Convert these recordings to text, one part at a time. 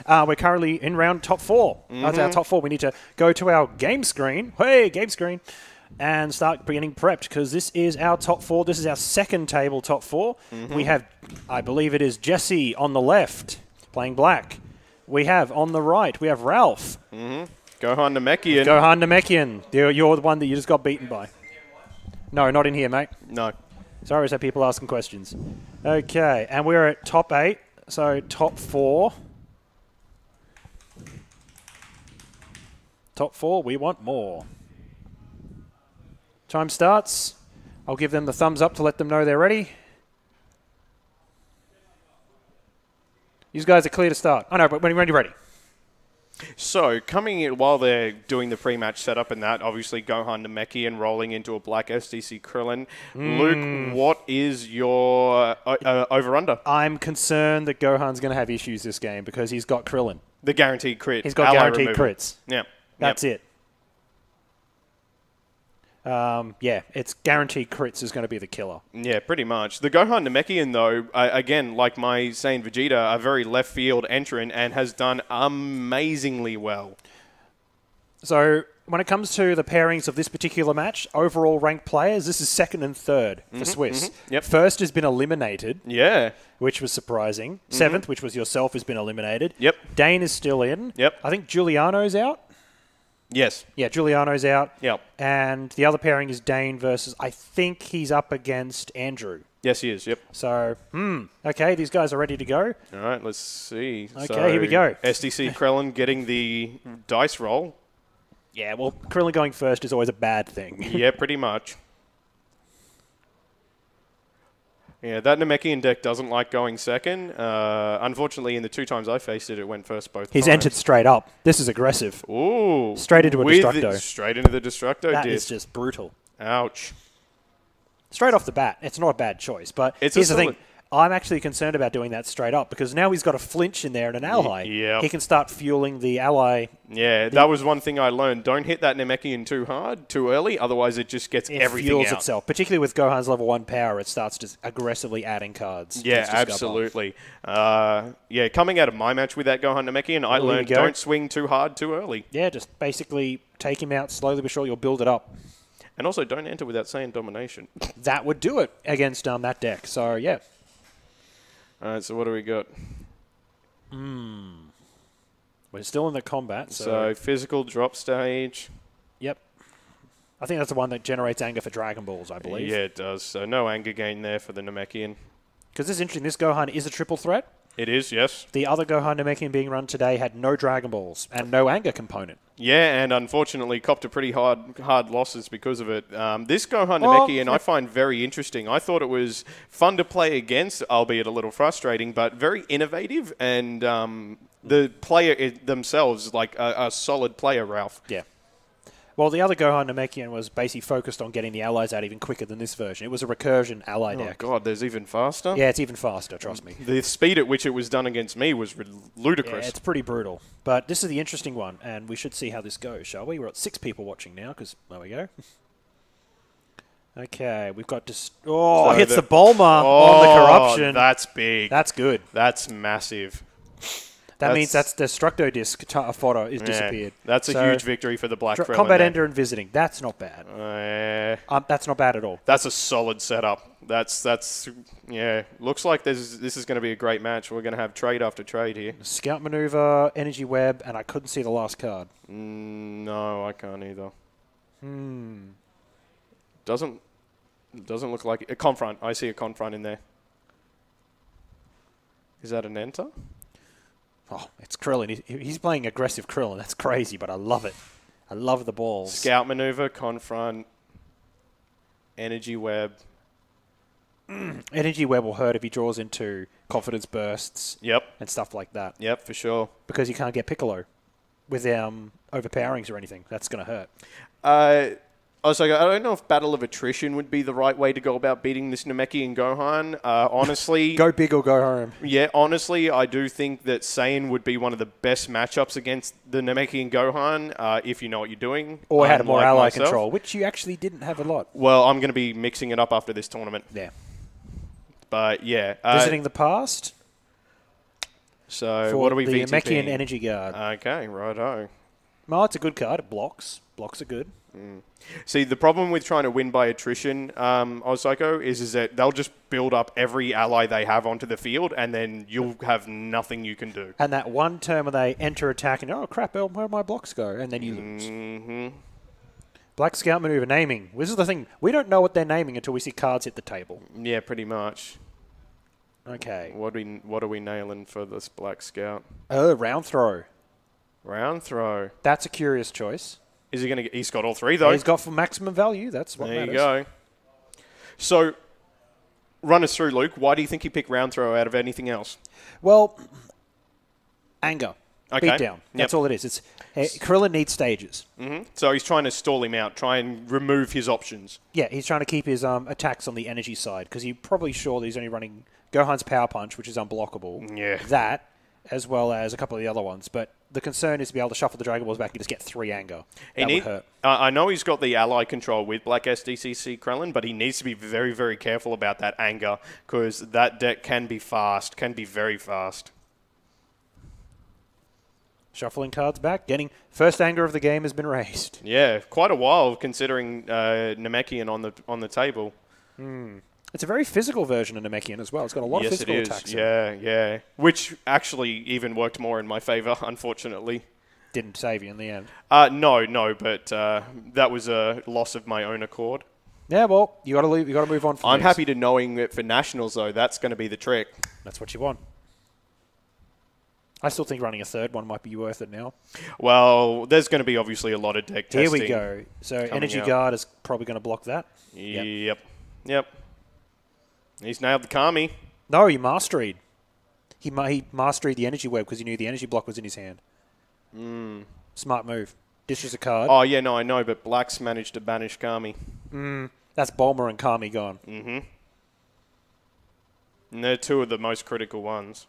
We're currently in round top 4. That's our top 4. We need to go to our game screen. Hey, game screen. And start getting prepped because this is our top 4. This is our second table top 4. We have, I believe it is Jesse on the left playing black. We have on the right, we have Ralph. Gohan Namekian. Gohan Namekian. You're the one that you just got beaten by. No, not in here, mate. No. Sorry, so people asking questions. Okay, and we're at top 8, so top 4. Top 4, we want more. Time starts. I'll give them the thumbs up to let them know they're ready. You guys are clear to start. I know, but when you're ready. So, coming in while they're doing the pre-match setup and that, obviously Gohan Namekian rolling into a black SDC Krillin. Luke, what is your over-under? I'm concerned that Gohan's going to have issues this game because he's got Krillin. The guaranteed crit. He's got guaranteed crits. Yeah. That's it. Yeah, it's guaranteed crits is going to be the killer. Yeah, pretty much. The Gohan Namekian, though, again, like my Saiyan Vegeta, a very left field entrant and has done amazingly well. So, when it comes to the pairings of this particular match, overall ranked players, this is second and third for Swiss. Yep. First has been eliminated. Yeah. Which was surprising. Seventh, which was yourself, has been eliminated. Yep. Dane is still in. Yep. I think Giuliano's out. Yes. Yeah, Giuliano's out. Yep. And the other pairing is Dane versus, I think he's up against Andrew. Yes, he is. Yep. So, okay, these guys are ready to go. All right, let's see. Okay, so, here we go. SDC Krillin getting the dice roll. Yeah, well, Krillin going first is always a bad thing. Yeah, pretty much. Yeah, that Namekian deck doesn't like going second. Unfortunately, in the 2 times I faced it, it went first both times. He's entered straight up. This is aggressive. Ooh. Straight into a Destructo. Straight into the Destructo. That is just brutal. Ouch. Straight off the bat, it's not a bad choice. But It's here's the thing. I'm actually concerned about doing that straight up because now he's got a flinch in there and an ally. Yeah. He can start fueling the ally. Yeah, that was one thing I learned. Don't hit that Namekian too hard, too early, otherwise it just gets everything fuels out. itself. Particularly with Gohan's level 1 power, it starts just aggressively adding cards. Yeah, absolutely. Yeah, coming out of my match with that Gohan Namekian, I learned don't swing too hard too early. Yeah, just basically take him out slowly but surely. You'll build it up. And also don't enter without Saiyan Domination. That would do it against that deck. So, yeah. All right, so what do we got? We're still in the combat. So physical drop stage. Yep. I think that's the one that generates anger for Dragon Balls, I believe. Yeah, it does. So no anger gain there for the Namekian. Because this is interesting. This Gohan is a triple threat. It is, yes. The other Gohan Namekian being run today had no Dragon Balls and no anger component. Yeah, and unfortunately copped a pretty hard losses because of it. This Gohan Namekian I find very interesting. I thought it was fun to play against, albeit a little frustrating, but very innovative. And the player themselves, like a solid player, Ralph. Yeah. Well, the other Gohan Namekian was basically focused on getting the allies out even quicker than this version. It was a recursion ally deck. Oh, God, there's even faster? Yeah, it's even faster, trust me. The speed at which it was done against me was ludicrous. Yeah, it's pretty brutal. But this is the interesting one, and we should see how this goes, shall we? We're at 6 people watching now, because there we go. Okay, we've got hits the Bulma on the corruption. That's big. That's good. That's massive. That means that's the Destructo disc fodder is disappeared. That's a huge victory for the Black Krillin. Combat Ender and Visiting. That's not bad. That's not bad at all. That's a solid setup. That's yeah. Looks like this is going to be a great match. We're going to have trade after trade here. Scout Maneuver, Energy Web, and I couldn't see the last card. No, I can't either. Doesn't look like it. A Confront. I see a Confront in there. Is that an enter? Oh, it's Krillin. He's playing aggressive Krillin. That's crazy, but I love it. I love the balls. Scout Maneuver, Confront, Energy Web. Energy Web will hurt if he draws into Confidence Bursts. Yep. And stuff like that. Yep, for sure. Because you can't get Piccolo with overpowerings or anything. That's going to hurt. I don't know if Battle of Attrition would be the right way to go about beating this Namekian Gohan. Honestly... Go big or go home. Yeah, honestly, I do think that Saiyan would be one of the best matchups against the Namekian Gohan, if you know what you're doing. Or had more ally control, which you actually didn't have a lot. Well, I'm going to be mixing it up after this tournament. Yeah. But, yeah. Visiting the past? So for what are we the VTPing? Namekian Energy Guard. Okay, righto. No, it's a good card. It blocks. Blocks are good. See, the problem with trying to win by attrition, Ozpsycho, is that they'll just build up every ally they have onto the field, and then you'll have nothing you can do. And that one turn where they enter attack and, oh, crap, where my blocks go? And then you lose. Black Scout Maneuver naming. This is the thing. We don't know what they're naming until we see cards hit the table. Yeah, pretty much. Okay. What are we nailing for this Black Scout? Oh, round throw. Round throw. That's a curious choice. Is he going to get... He's got all three, though. He's got for maximum value. That's what matters. There you go. So, run us through, Luke. Why do you think he picked round throw out of anything else? Well, anger. Okay. Beat down. That's all it is. It's Krillin needs stages. So he's trying to stall him out, try and remove his options. Yeah, he's trying to keep his attacks on the energy side because he's probably sure that he's only running Gohan's Power Punch, which is unblockable. Yeah. That, as well as a couple of the other ones. But the concern is to be able to shuffle the Dragon Balls back and just get 3 anger. That would hurt. I know he's got the ally control with Black SDCC Krellin, but he needs to be very, very careful about that anger because that deck can be fast, can be very fast. Shuffling cards back, getting first anger of the game has been raised. Yeah, quite a while considering Namekian on the table. It's a very physical version of Namekian as well. It's got a lot of physical attacks. Yeah. Which actually even worked more in my favor, unfortunately. Didn't save you in the end. No, but that was a loss of my own accord. Yeah, well, you got to leave. You got to move on. From I'm happy to knowing that for nationals though, that's going to be the trick. That's what you want. I still think running a third one might be worth it now. Well, there's going to be obviously a lot of deck testing. Here we go. So Energy Guard is probably going to block that. Yep. He's nailed the Kami. No, he mastered. He mastered the Energy Web because he knew the Energy Block was in his hand. Smart move. Dishes a card. Oh, yeah, no, I know, but Black's managed to banish Kami. That's Bulma and Kami gone. And they're two of the most critical ones.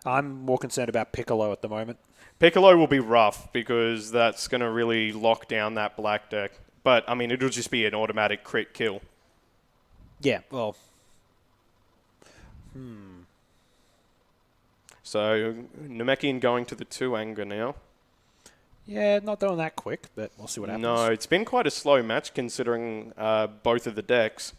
I'm more concerned about Piccolo at the moment. Piccolo will be rough because that's going to really lock down that black deck. But, I mean, it'll just be an automatic crit kill. Yeah, well. So, Namekian going to the 2 anger now. Yeah, not doing that quick, but we'll see what happens. No, it's been quite a slow match considering both of the decks.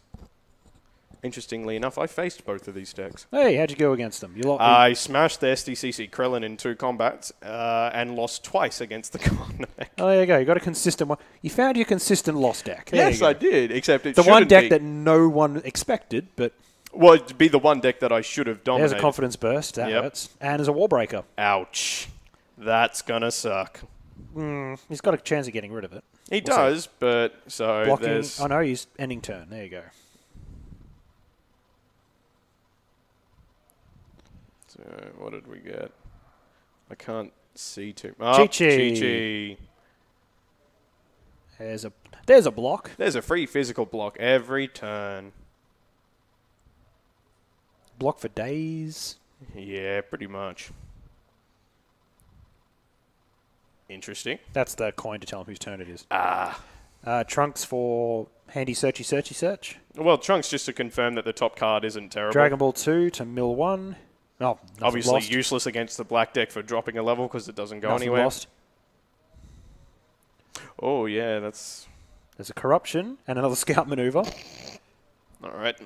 Interestingly enough, I faced both of these decks. Hey, how'd you go against them? I smashed the SDCC Krellin in 2 combats and lost twice against the Namek. Oh, there you go. You got a consistent one. You found your consistent loss deck. Yes, I did, except it the one deck be. that no one expected, but... Well, it'd be the one deck that I should have dominated. There's a confidence burst. That hurts. And there's a wall breaker. Ouch. That's going to suck. He's got a chance of getting rid of it. He does, but so blocking. there's... Oh, no, he's ending turn. There you go. So, what did we get? I can't see too much. Chi-Chi. There's a block. There's a free physical block every turn. Block for days. Yeah, pretty much. Interesting. That's the coin to tell him whose turn it is. Trunks for handy searchy search. Well, Trunks just to confirm that the top card isn't terrible. Dragon Ball 2 to mill 1. Oh, obviously lost. Useless against the black deck for dropping a level because it doesn't go Nothing anywhere. Lost. Oh, yeah, that's... There's a corruption and another scout maneuver. All right.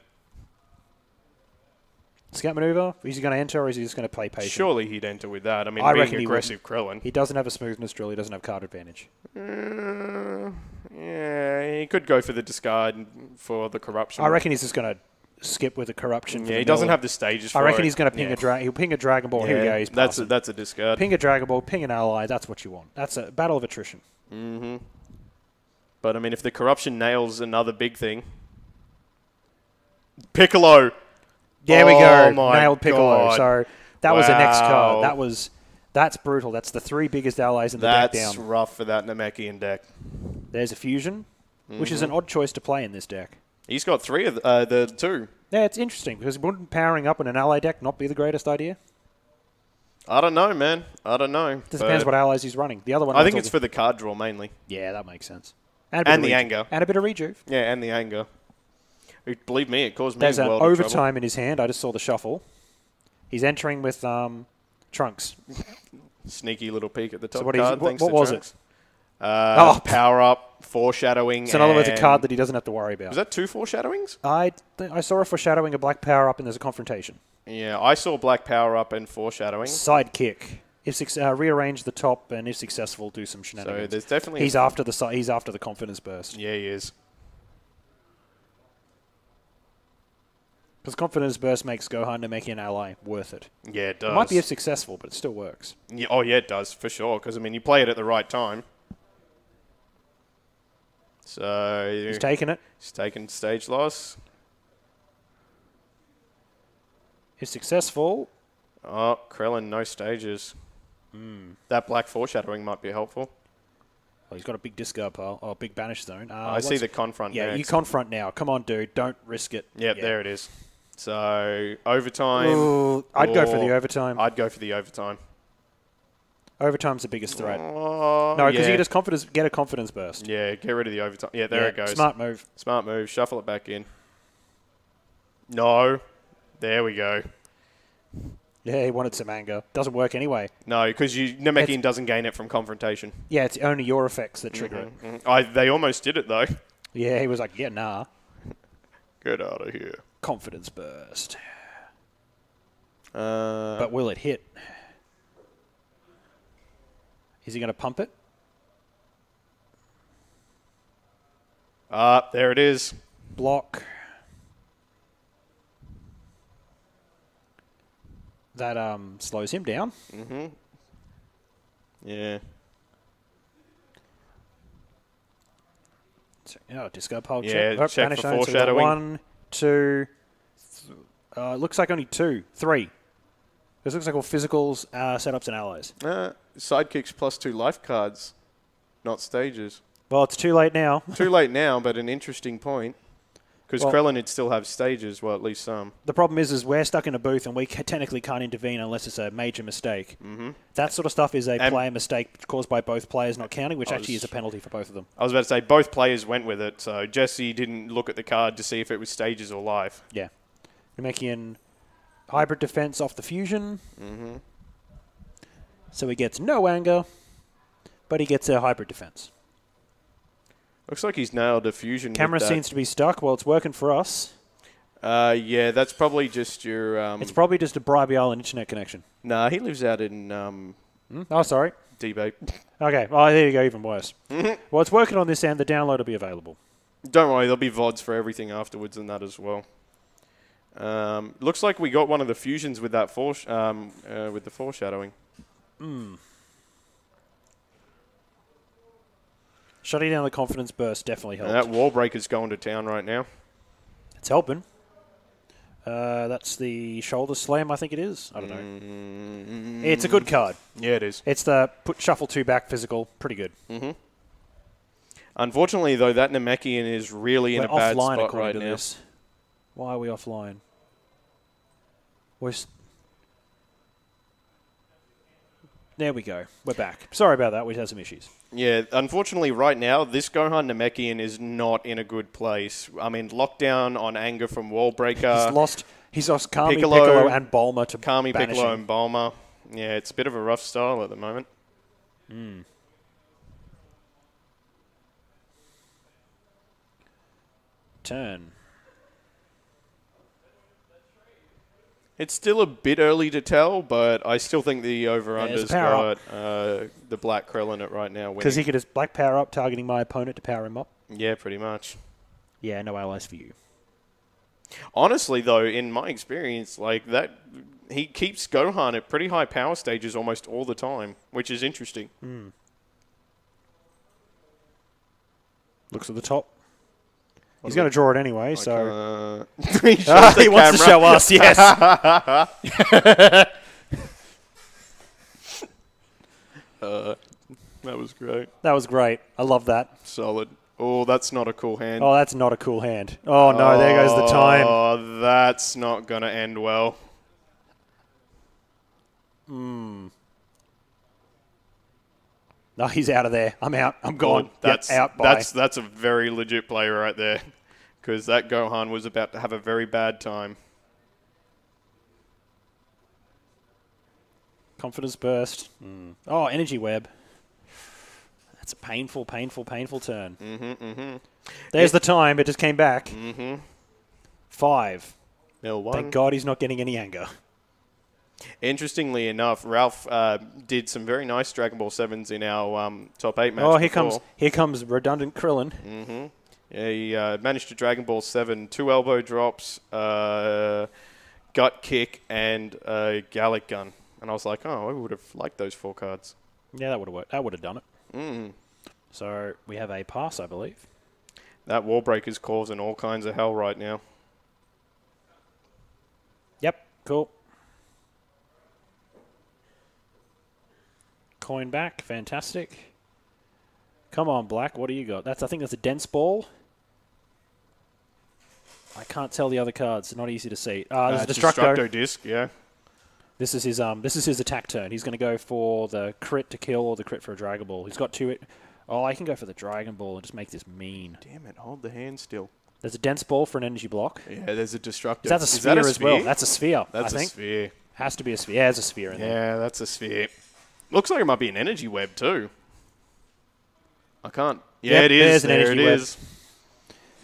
Scout maneuver? Is he going to enter or is he just going to play patient? Surely he'd enter with that. I mean, reckon being aggressive Krellin. He doesn't have a smoothness drill. He doesn't have card advantage. Yeah, he could go for the discard for the corruption. I reckon he's just going to skip with the corruption. Yeah, he doesn't have the stages for it. I reckon he's going to ping he'll ping a Dragon Ball. Yeah, here we go. He's that's a discard. Ping a Dragon Ball, ping an ally. That's what you want. That's a battle of attrition. But, I mean, if the corruption nails another big thing... Piccolo! There we go. My Nailed Piccolo. God. So that was the next card. That's brutal. That's the 3 biggest allies in the deck down. That's rough for that Namekian deck. There's a fusion, which is an odd choice to play in this deck. He's got 3 of the 2. Yeah, it's interesting because wouldn't powering up in an ally deck not be the greatest idea? I don't know, man. I don't know. It depends what allies he's running. The other one, I think it's for the card draw mainly. Yeah, that makes sense. And the anger. And a bit of rejuve. Yeah, and the anger. Believe me, it caused me There's a an world of overtime trouble. in his hand. I just saw the shuffle. He's entering with Trunks. Sneaky little peek at the top So card. what was it? Power up, foreshadowing. So in other words, a card that he doesn't have to worry about. Was that 2 foreshadowings? I saw a foreshadowing, a black power up, and there's a confrontation. Yeah, I saw black power up and foreshadowing. Sidekick. If rearrange the top, and if successful, do some shenanigans. So there's definitely he's after the confidence burst. Yeah, he is. Because confidence burst makes Gohan Namekian an ally worth it. Yeah, it does. It might be if successful, but it still works. Yeah, oh yeah, it does for sure. Because I mean, you play it at the right time. So he's taking it. He's taking stage loss. If successful. Oh, Krillin, no stages. That black foreshadowing might be helpful. Well, he's got a big discard pile. Oh, big banish zone. I see the confront Yeah, next. you confront now. Come on, dude. Don't risk it. Yep, yeah, there it is. So, overtime. Ooh, I'd go for the overtime. I'd go for the overtime. Overtime's the biggest threat. Oh, no, because you just get a confidence burst. Yeah, get rid of the overtime. Yeah, there it goes. Smart move. Smart move. Shuffle it back in. No. There we go. Yeah, he wanted some anger. Doesn't work anyway. No, because Namekian doesn't gain it from confrontation. Yeah, it's only your effects that trigger it. They almost did it, though. Yeah, he was like, yeah, nah. Get out of here. Confidence burst. But will it hit? Is he going to pump it? There it is. Block. That slows him down. Yeah. So, discard pile check. Yeah, check for foreshadowing. 1, 2. Looks like only 2. 3. This looks like all physicals, setups, and allies. Sidekicks +2 life cards, not stages. Well, it's too late now. Too late now, but an interesting point. Because Krillin would still have stages, well, at least some. The problem is we're stuck in a booth and we technically can't intervene unless it's a major mistake. That sort of stuff is a player mistake caused by both players not counting, which actually is a penalty for both of them. I was about to say, both players went with it, so Jesse didn't look at the card to see if it was stages or live. Yeah. Namekian hybrid defense off the fusion. So he gets no anger, but he gets a hybrid defense. Looks like he's nailed a fusion. Camera seems to be stuck. Well, it's working for us. Yeah, that's probably just your... it's probably just a Bribey Island internet connection. Nah, he lives out in... Oh, sorry. DBZ. Okay. Oh, there you go. Even worse. Well, it's working on this end. The download will be available. Don't worry. There'll be VODs for everything afterwards and that as well. Looks like we got one of the fusions with that with the foreshadowing. Shutting down the confidence burst definitely helped. And that wall breaker's going to town right now. It's helping. That's the shoulder slam, I think it is. I don't know. It's a good card. Yeah, it is. It's the shuffle 2 back physical. Pretty good. Unfortunately, though, that Namekian is really in a bad spot right now. This. Why are we offline? There we go. We're back. Sorry about that. We had some issues. Yeah, unfortunately, right now, this Gohan Namekian is not in a good place. I mean, lockdown on anger from Wallbreaker. He's lost Kami, Piccolo, and Bulma to Kami, banishing. Piccolo, and Bulma. Yeah, it's a bit of a rough style at the moment. Turn. It's still a bit early to tell, but I still think the over-under's got the Black Krillin it right now winning. Because he could just black power up, targeting my opponent to power him up. Yeah, pretty much. Yeah, no allies for you. Honestly, though, in my experience, like that, he keeps Gohan at pretty high power stages almost all the time, which is interesting. Looks at the top. He's going to draw it anyway, so... he wants to show us, yes. That was great. That was great. I love that. Solid. Oh, that's not a cool hand. Oh, that's not a cool hand. Oh, no, there goes the time. Oh, that's not going to end well. No, he's out of there. I'm out. I'm gone. That's out. Bye. That's a very legit play right there, because that Gohan was about to have a very bad time. Confidence burst. Oh, energy web. That's a painful, painful, painful turn. There's the time. It just came back. 5. Mill 1. Thank God he's not getting any anger. Interestingly enough, Ralph did some very nice Dragon Ball 7s in our top 8 match. Oh, here comes redundant Krillin. Yeah, he managed to Dragon Ball 7, 2 elbow drops, gut kick, and a Gallic gun. And I was like, oh, I would have liked those 4 cards. Yeah, that would have worked. That would have done it. So we have a pass, I believe. That wall breaker's causing all kinds of hell right now. Yep, cool. Coin back, fantastic. Come on, Black, what do you got? I think that's a dense ball. I can't tell the other cards. They're not easy to see. There's a Destructo disc, yeah. This is his attack turn. He's going to go for the crit to kill or the crit for a Dragon Ball. He's got 2. Oh, I can go for the Dragon Ball and just make this mean. Damn it, hold the hand still. There's a dense ball for an energy block. Yeah, there's a Destructo. That's a sphere as well. That's a sphere, That's I think. a sphere. Has to be a sphere. Yeah, there's a sphere in there. Yeah, that's a sphere. Looks like it might be an energy web too. I can't. Yeah, Yep, it is. there's an There energy it web. is.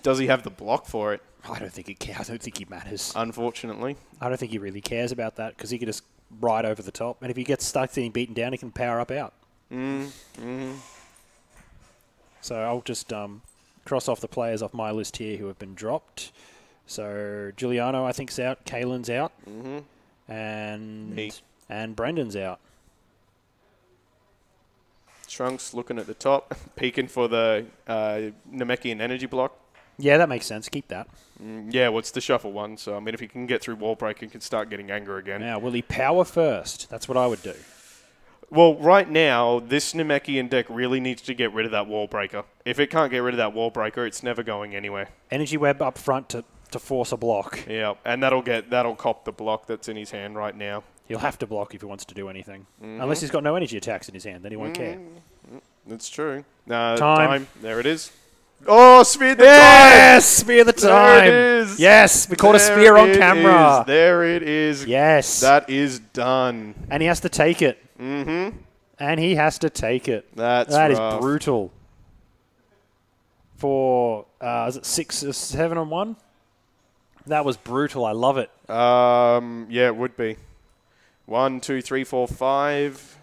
Does he have the block for it? I don't think he matters. Unfortunately. I don't think he really cares about that because he can just ride over the top. And if he gets stuck getting beaten down, he can power up out. So I'll just cross off the players off my list here who have been dropped. So Giuliano, I think, is out. Kalen's out. And Brendan's out. Trunks looking at the top, peeking for the Namekian energy block. Yeah, that makes sense. Keep that. Yeah, well, it's the shuffle one. So, I mean, if he can get through wall break, he can start getting anger again. Now, will he power first? That's what I would do. Well, right now, this Namekian deck really needs to get rid of that wall breaker. If it can't get rid of that wall breaker, it's never going anywhere. Energy web up front to force a block. Yeah, and that'll cop the block that's in his hand right now. He'll have to block if he wants to do anything. Unless he's got no energy attacks in his hand, then he won't care. That's true. Time. There it is. Oh, spear the time! Yes! Spear the time! There it is! Yes! We caught a spear on camera. There it is. Yes. That is done. And he has to take it. And he has to take it. That is brutal. For, is it 6 or 7 on 1? That was brutal. I love it. Yeah, it would be. 1, 2, 3, 4, 5,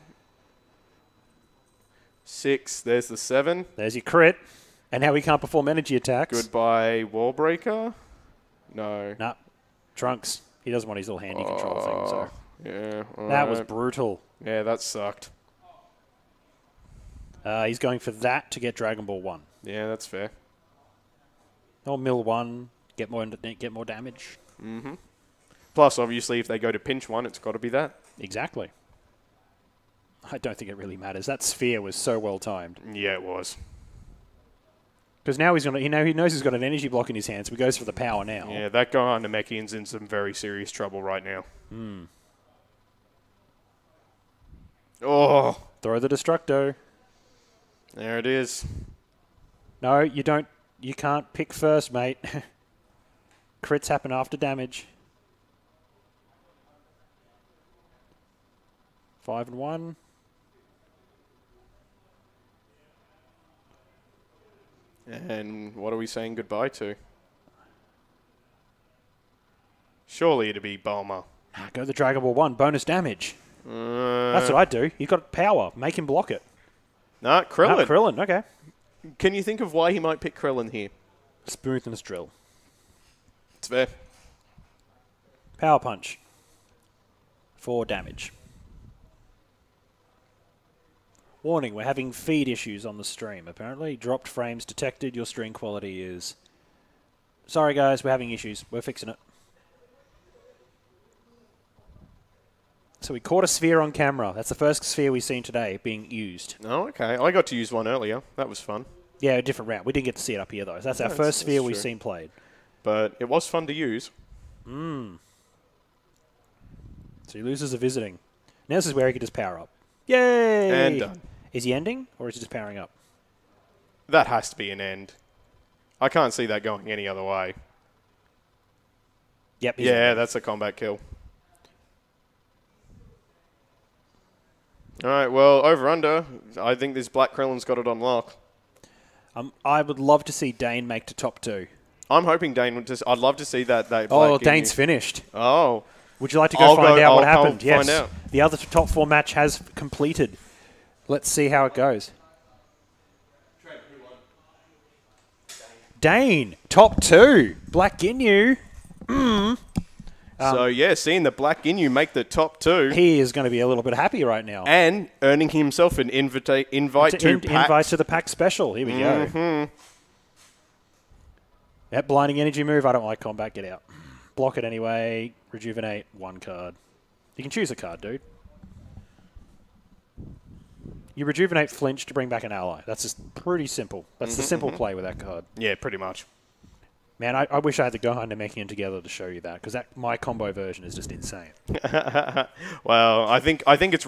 6. There's the 7. There's your crit. And now he can't perform energy attacks. Goodbye, wall breaker. No. Nah. Trunks. He doesn't want his little handy control thing. So Yeah. that was brutal. Yeah, that sucked. He's going for that to get Dragon Ball 1. Yeah, that's fair. Or Mill 1. Get more damage. Plus, obviously, if they go to pinch 1, it's got to be that. Exactly. I don't think it really matters. That sphere was so well timed. Yeah, it was. Because now he knows he's got an energy block in his hand, so he goes for the power now. Yeah, that guy on Namekian's in some very serious trouble right now. Oh. Throw the Destructo. There it is. No, you don't. You can't pick first, mate. Crits happen after damage. 5 and 1. And what are we saying goodbye to? Surely it'd be Bulma. Go the Dragon Ball 1. Bonus damage. That's what I'd do. You've got power. Make him block it. Nah, Krillin. Ah, Krillin, okay. Can you think of why he might pick Krillin here? Smoothness drill. It's fair. Power punch. 4 damage. Warning, we're having feed issues on the stream, apparently. Dropped frames detected. Your stream quality is... Sorry, guys, we're having issues. We're fixing it. So we caught a sphere on camera. That's the first sphere we've seen today being used. Oh, okay. I got to use one earlier. That was fun. Yeah, a different round. We didn't get to see it up here, though. That's our first sphere we've seen played. But it was fun to use. So he loses a visiting. Now this is where he can just power up. Yay! And done. Is he ending, or is he just powering up? That has to be an end. I can't see that going any other way. Yep. Yeah, that's a combat kill. All right, well, over-under, I think this Black Krellin's got it on lock. I would love to see Dane make to top 2. I'm hoping Dane would just... I'd love to see that Dane's finished. Oh. Would you like to go find out what happened? Yes. Find out. The other top 4 match has completed. Let's see how it goes. Dane, top 2. Black Ginyu. So, yeah, seeing the Black Ginyu make the top 2. He is going to be a little bit happy right now. And earning himself an invite to PAX. Invite to the PAX special. Here we go. That blinding energy move. I don't like combat. Get out. Block it anyway. Rejuvenate. 1 card. You can choose a card, dude. You rejuvenate flinch to bring back an ally. That's just pretty simple. That's the simple play with that card. Yeah, pretty much. Man, I wish I had the Gohan and Namekian together to show you that, because my combo version is just insane. Well, I think it's